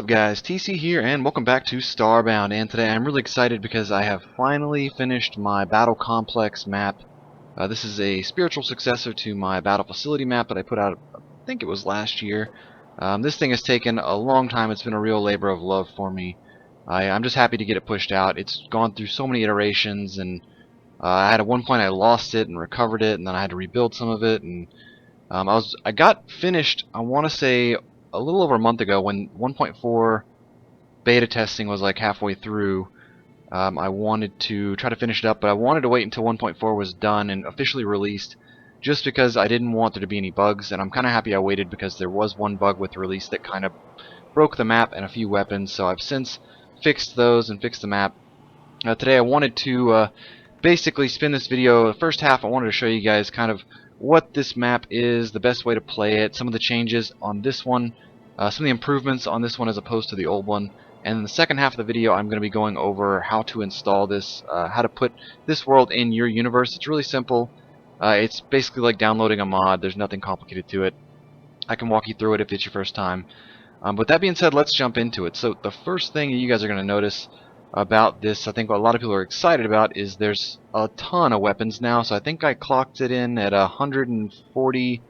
up guys, TC here and welcome back to Starbound, and today I'm really excited because I have finally finished my Battle Complex map. This is a spiritual successor to my Battle Facility map that I put out, I think it was last year. This thing has taken a long time. It's been a real labor of love for me. I'm just happy to get it pushed out. It's gone through so many iterations, and I had at one point I lost it and recovered it, and then I had to rebuild some of it, and I got finished, I want to say, a little over a month ago when 1.4 beta testing was like halfway through. I wanted to try to finish it up, but I wanted to wait until 1.4 was done and officially released, just because I didn't want there to be any bugs, and I'm kind of happy I waited because there was one bug with the release that kind of broke the map and a few weapons, so I've since fixed those and fixed the map. Today I wanted to basically spin this video. The first half I wanted to show you guys kind of what this map is, the best way to play it, some of the changes on this one, some of the improvements on this one as opposed to the old one, and in the second half of the video I'm going to be going over how to install this, how to put this world in your universe. It's really simple. It's basically like downloading a mod. There's nothing complicated to it. I can walk you through it if it's your first time. But that being said, let's jump into it. So the first thing you guys are going to notice about this, I think what a lot of people are excited about, is there's a ton of weapons now. So I think I clocked it in at 140.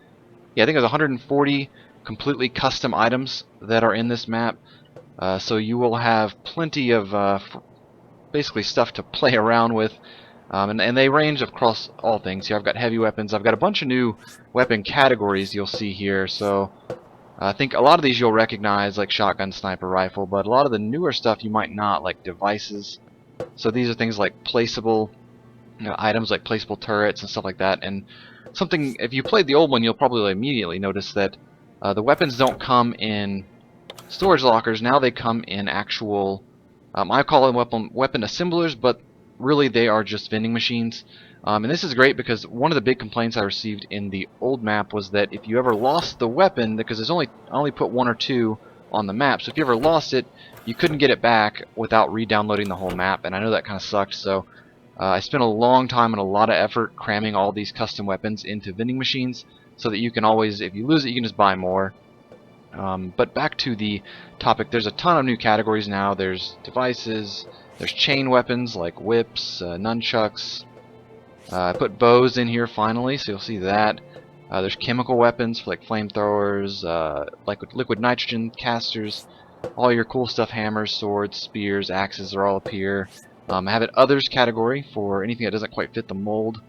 Yeah, I think it was 140 completely custom items that are in this map. So you will have plenty of basically stuff to play around with. And they range across all things. Here I've got heavy weapons. I've got a bunch of new weapon categories you'll see here. So I think a lot of these you'll recognize, like shotgun, sniper, rifle, but a lot of the newer stuff you might not, like devices. So these are things like placeable items, like placeable turrets and stuff like that. And something, if you played the old one, you'll probably immediately notice that the weapons don't come in storage lockers. Now they come in actual, I call them weapon assemblers, but really they are just vending machines. And this is great because one of the big complaints I received in the old map was that if you ever lost the weapon, because I only put one or two on the map, so if you ever lost it, you couldn't get it back without re-downloading the whole map, and I know that kind of sucked. So I spent a long time and a lot of effort cramming all these custom weapons into vending machines so that you can always, if you lose it, you can just buy more. But back to the topic, there's a ton of new categories now. There's devices, there's chain weapons like whips, nunchucks. I put bows in here finally, so you'll see that. There's chemical weapons for like flamethrowers, liquid nitrogen casters, all your cool stuff, hammers, swords, spears, axes are all up here. I have an others category for anything that doesn't quite fit the mold.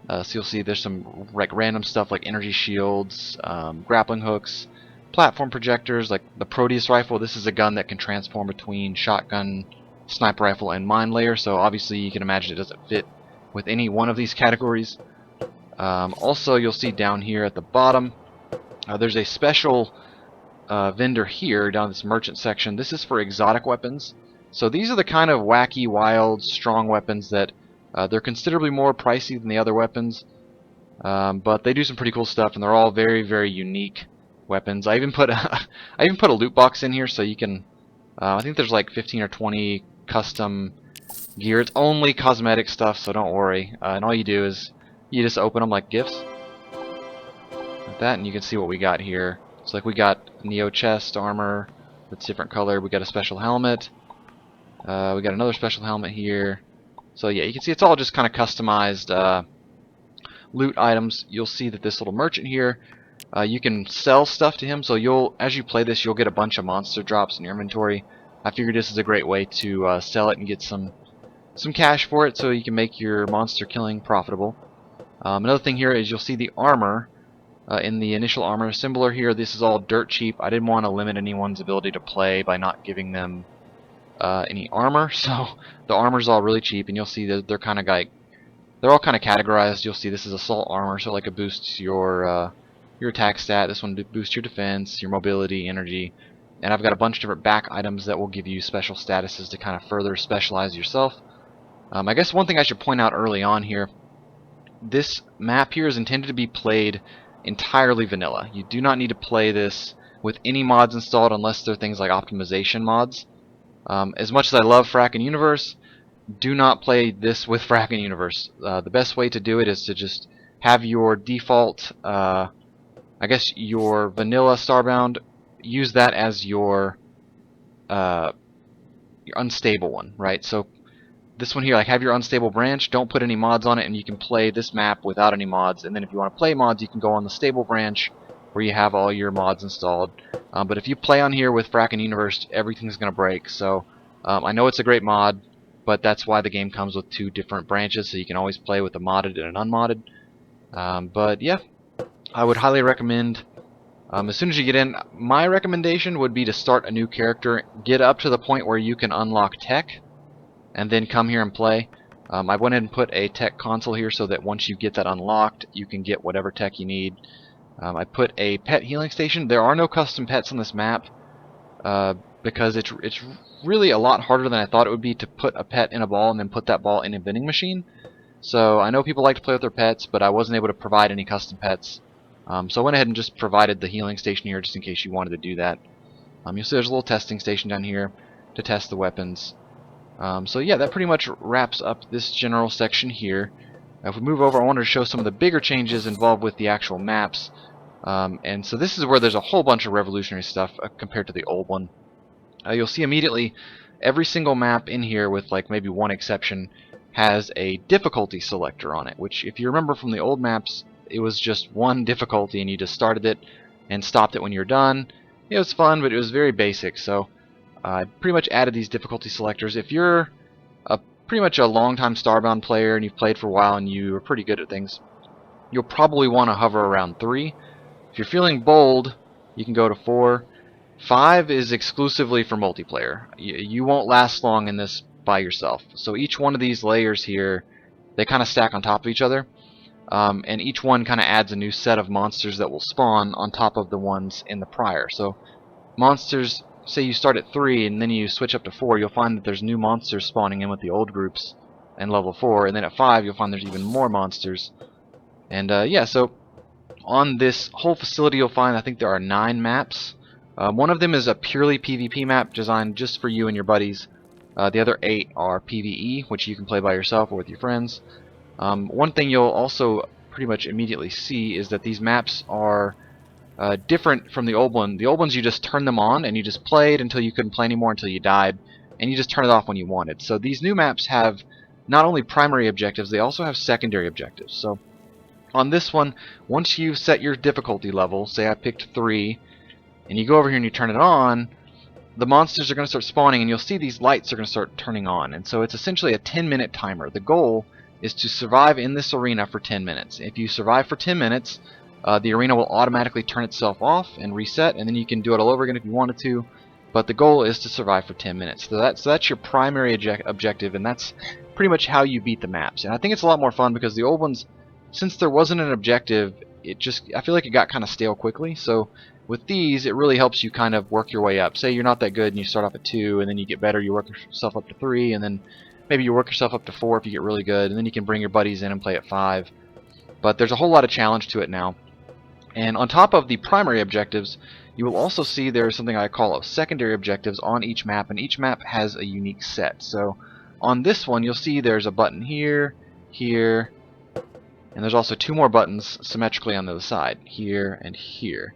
So you'll see there's some like random stuff like energy shields, grappling hooks, platform projectors, like the Proteus rifle. This is a gun that can transform between shotgun, sniper rifle, and mine layer, so obviously you can imagine it doesn't fit with any one of these categories. Also, you'll see down here at the bottom, there's a special vendor here down this merchant section. This is for exotic weapons. So these are the kind of wacky, wild, strong weapons that they're considerably more pricey than the other weapons, but they do some pretty cool stuff, and they're all very, very unique weapons. I even put a loot box in here, so you can. I think there's like 15 or 20 custom gear. It's only cosmetic stuff, so don't worry. And all you do is you just open them like gifts, like that, and you can see what we got here. So like we got Neo chest armor that's different color. We got a special helmet. We got another special helmet here. So yeah, you can see it's all just kind of customized loot items. You'll see that this little merchant here, you can sell stuff to him. So as you play this, you'll get a bunch of monster drops in your inventory. I figured this is a great way to sell it and get some cash for it, so you can make your monster killing profitable. Another thing here is you'll see the armor in the initial armor assembler here. This is all dirt cheap. I didn't want to limit anyone's ability to play by not giving them any armor, so the armor's all really cheap, and you'll see that they're kind of like, they're all kind of categorized. You'll see this is assault armor, so like it boosts your attack stat. This one boosts your defense, your mobility, energy, and I've got a bunch of different back items that will give you special statuses to kind of further specialize yourself. I guess one thing I should point out early on here, this map here is intended to be played entirely vanilla. You do not need to play this with any mods installed unless they're things like optimization mods. As much as I love Frackin' Universe, do not play this with Frackin' Universe. The best way to do it is to just have your default, I guess your vanilla Starbound, use that as your your unstable one, right? So this one here, like, have your unstable branch, don't put any mods on it, and you can play this map without any mods. And then if you want to play mods, you can go on the stable branch where you have all your mods installed. But if you play on here with Frackin' Universe, everything's going to break. So I know it's a great mod, but that's why the game comes with two different branches, so you can always play with a modded and an unmodded. But yeah, I would highly recommend, as soon as you get in, my recommendation would be to start a new character, get up to the point where you can unlock tech, and then come here and play. I went ahead and put a tech console here so that once you get that unlocked, you can get whatever tech you need. I put a pet healing station. There are no custom pets on this map because it's really a lot harder than I thought it would be to put a pet in a ball and then put that ball in a vending machine. So I know people like to play with their pets, but I wasn't able to provide any custom pets. So I went ahead and just provided the healing station here just in case you wanted to do that. You'll see there's a little testing station down here to test the weapons. So yeah, that pretty much wraps up this general section here. If we move over, I wanted to show some of the bigger changes involved with the actual maps. And so this is where there's a whole bunch of revolutionary stuff compared to the old one. You'll see immediately every single map in here, with like maybe one exception, has a difficulty selector on it, which if you remember from the old maps, it was just one difficulty and you just started it and stopped it when you're done. It was fun, but it was very basic. So I pretty much added these difficulty selectors. If you're pretty much a long-time Starbound player and you've played for a while and you're pretty good at things, you'll probably want to hover around 3. If you're feeling bold, you can go to 4. 5 is exclusively for multiplayer. You won't last long in this by yourself. So each one of these layers here, they kind of stack on top of each other. And each one kind of adds a new set of monsters that will spawn on top of the ones in the prior. So monsters, say you start at 3 and then you switch up to 4, you'll find that there's new monsters spawning in with the old groups in level 4, and then at 5 you'll find there's even more monsters. And yeah, so on this whole facility you'll find, I think there are 9 maps. One of them is a purely PvP map designed just for you and your buddies. The other 8 are PvE, which you can play by yourself or with your friends. One thing you'll also pretty much immediately see is that these maps are different from the old one. The old ones, you just turn them on and you just played until you couldn't play anymore, until you died, and you just turn it off when you wanted. So these new maps have not only primary objectives, they also have secondary objectives. So on this one, once you've set your difficulty level, say I picked 3, and you go over here and you turn it on, the monsters are going to start spawning and you'll see these lights are going to start turning on. And so it's essentially a 10-minute timer. The goal is to survive in this arena for 10 minutes. If you survive for 10 minutes, the arena will automatically turn itself off and reset, and then you can do it all over again if you wanted to. But the goal is to survive for 10 minutes. So that's your primary objective, and that's pretty much how you beat the maps. And I think it's a lot more fun because the old ones, since there wasn't an objective, I feel like it got kind of stale quickly. So with these, it really helps you kind of work your way up. Say you're not that good and you start off at 2, and then you get better, you work yourself up to 3, and then maybe you work yourself up to 4 if you get really good, and then you can bring your buddies in and play at 5. But there's a whole lot of challenge to it now. And on top of the primary objectives, you will also see there's something I call secondary objectives on each map, and each map has a unique set. So on this one, you'll see there's a button here, here, and there's also 2 more buttons symmetrically on the other side, here and here.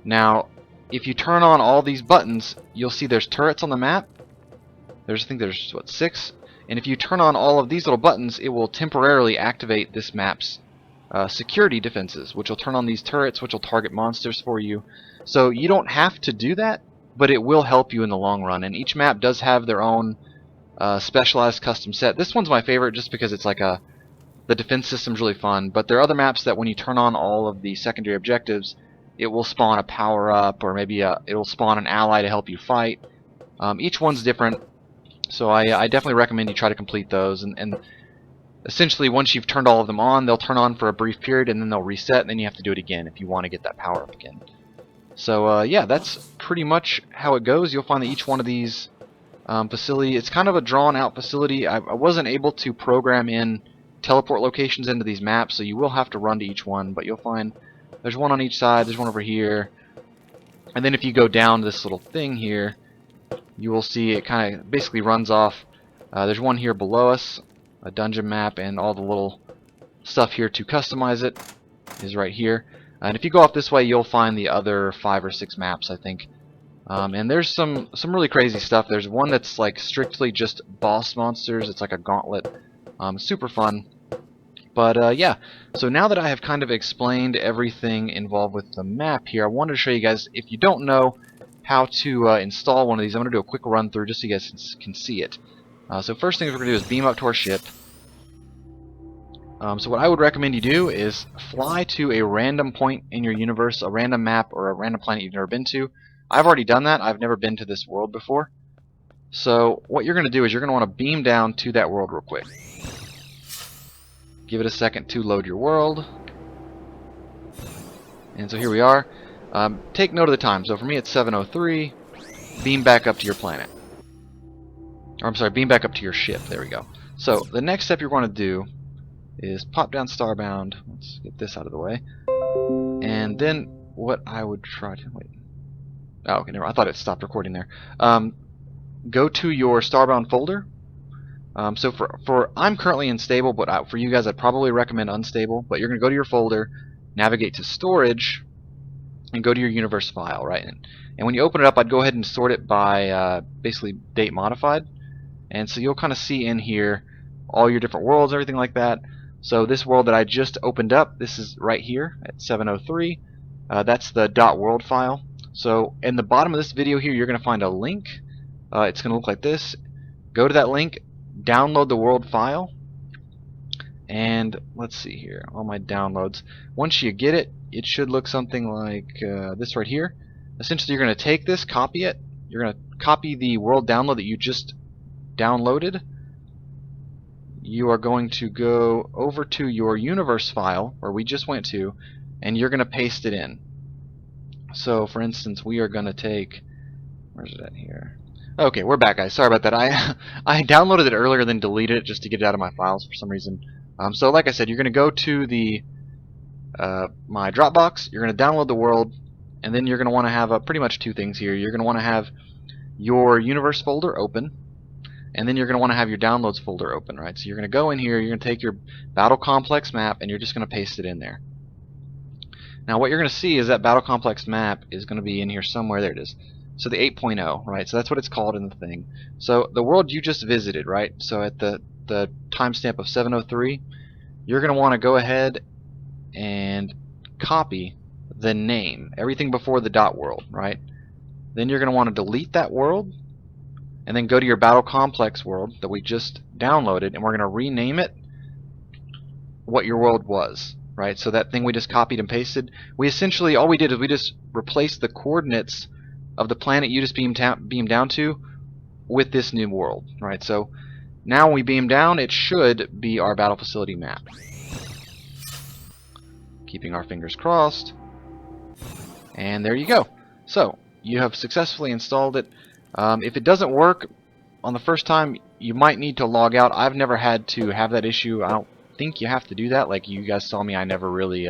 Now, if you turn on all these buttons, you'll see there's turrets on the map. I think there's, what, 6? And if you turn on all of these little buttons, it will temporarily activate this map's security defenses, which will turn on these turrets, which will target monsters for you. So you don't have to do that, but it will help you in the long run. And each map does have their own specialized custom set. This one's my favorite just because it's like the defense system's really fun. But there are other maps that when you turn on all of the secondary objectives, it will spawn a power-up, or maybe it will spawn an ally to help you fight. Each one's different, so I definitely recommend you try to complete those. And essentially, once you've turned all of them on, they'll turn on for a brief period, and then they'll reset, and then you have to do it again if you want to get that power-up again. So yeah, that's pretty much how it goes. You'll find that each one of these facility, it's kind of a drawn-out facility. I wasn't able to program in teleport locations into these maps, so you will have to run to each one, but you'll find there's one on each side, there's one over here, and then if you go down this little thing here, you will see it kind of basically runs off. There's one here below us, a dungeon map, and all the little stuff here to customize it is right here. And if you go off this way, you'll find the other 5 or 6 maps, I think. And there's some really crazy stuff. There's one that's like strictly just boss monsters. It's like a gauntlet. Super fun. But yeah, so now that I have kind of explained everything involved with the map here, I wanted to show you guys, if you don't know how to install one of these, I'm going to do a quick run through just so you guys can see it. So first thing we're going to do is beam up to our ship. So what I would recommend you do is fly to a random point in your universe, a random map, or a random planet you've never been to. I've already done that. I've never been to this world before. So what you're going to do is you're going to want to beam down to that world real quick. Give it a second to load your world. And so here we are. Take note of the time. So for me it's 7:03. Beam back up to your planet. Or I'm sorry, beam back up to your ship. There we go. So the next step you're going to do is pop down Starbound. Let's get this out of the way. And then what I would try to... Wait. Oh, okay, never mind. I thought it stopped recording there. Go to your Starbound folder. So I'm currently unstable, but for you guys I'd probably recommend unstable. But you're going to go to your folder, navigate to storage, and go to your universe file, right? And when you open it up, I'd go ahead and sort it by basically date modified. And so you'll kind of see in here all your different worlds, everything like that. So this world that I just opened up, this is right here at 7:03. That's the .world file. So in the bottom of this video here, you're going to find a link. It's going to look like this. Go to that link. Download the world file, and let's see here, all my downloads. Once you get it, it should look something like this right here. Essentially, you're going to take this, copy it. You're going to copy the world download that you just downloaded. You are going to go over to your universe file, where we just went to, and you're going to paste it in. So, for instance, we are going to take, where's it at here? Okay, we're back, guys. Sorry about that. I downloaded it earlier, then deleted it just to get it out of my files for some reason. So like I said, you're going to go to the my Dropbox. You're going to download the world, and then you're going to want to have pretty much two things here. You're going to want to have your universe folder open, and then you're going to want to have your downloads folder open, right? So you're going to go in here. You're going to take your Battle Complex map, and you're just going to paste it in there. Now what you're going to see is that Battle Complex map is going to be in here somewhere. There it is. So the 8.0, right? So that's what it's called in the thing. So the world you just visited, right? So at the timestamp of 7:03, you're going to want to go ahead and copy the name, everything before the .world, right? Then you're going to want to delete that world, and then go to your Battle Complex world that we just downloaded, and we're going to rename it what your world was, right? So that thing we just copied and pasted, we essentially, all we did is we just replaced the coordinates of the planet you just beamed down to with this new world, right? So now when we beam down, it should be our battle facility map. Keeping our fingers crossed. And there you go. So you have successfully installed it. If it doesn't work on the first time, you might need to log out. I've never had to have that issue. I don't think you have to do that. Like you guys saw me, I never really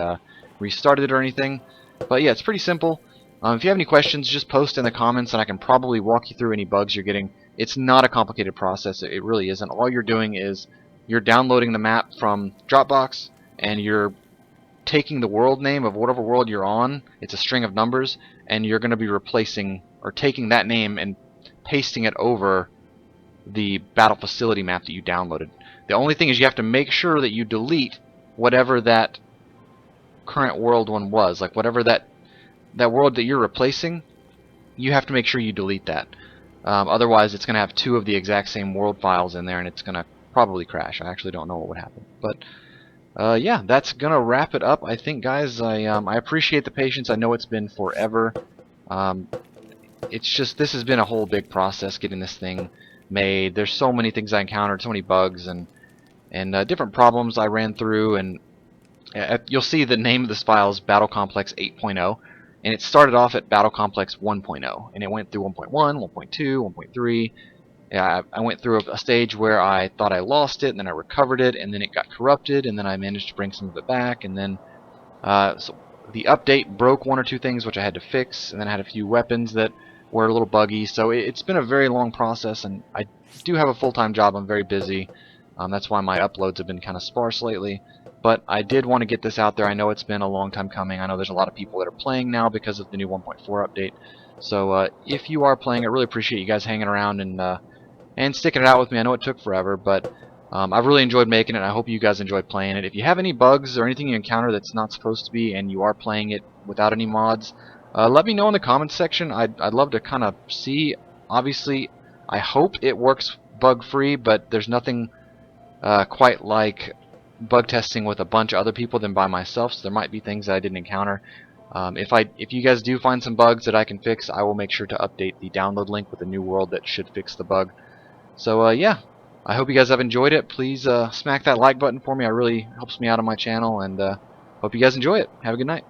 restarted it or anything. But yeah, it's pretty simple. If you have any questions, just post in the comments and I can probably walk you through any bugs you're getting. It's not a complicated process. It really isn't. All you're doing is you're downloading the map from Dropbox and you're taking the world name of whatever world you're on. It's a string of numbers, and you're going to be replacing or taking that name and pasting it over the battle facility map that you downloaded. The only thing is you have to make sure that you delete whatever that current world one was. Like whatever that world that you're replacing, you have to make sure you delete that. Otherwise, it's going to have two of the exact same world files in there, and it's going to probably crash. I actually don't know what would happen. But yeah, that's going to wrap it up, I think, guys. I appreciate the patience. I know it's been forever. It's just, this has been a whole big process getting this thing made. There's so many things I encountered, so many bugs, and different problems I ran through, and you'll see the name of this file is Battle Complex 8.0. And it started off at Battle Complex 1.0, and it went through 1.1, 1.2, 1.3. I went through a stage where I thought I lost it, and then I recovered it, and then it got corrupted, and then I managed to bring some of it back, and then so the update broke one or two things which I had to fix, and then I had a few weapons that were a little buggy. So it's been a very long process, and I do have a full-time job. I'm very busy. That's why my uploads have been kind of sparse lately. but I did want to get this out there. I know it's been a long time coming. I know there's a lot of people that are playing now because of the new 1.4 update. So if you are playing, I really appreciate you guys hanging around and sticking it out with me. I know it took forever, but I've really enjoyed making it. I hope you guys enjoyed playing it. If you have any bugs or anything you encounter that's not supposed to be and you are playing it without any mods, let me know in the comments section. I'd love to kind of see. Obviously, I hope it works bug-free, but there's nothing quite like bug testing with a bunch of other people than by myself, so there might be things that I didn't encounter. If you guys do find some bugs that I can fix, I will make sure to update the download link with a new world that should fix the bug. So yeah, I hope you guys have enjoyed it. Please smack that like button for me. It really helps me out on my channel, and hope you guys enjoy it. Have a good night.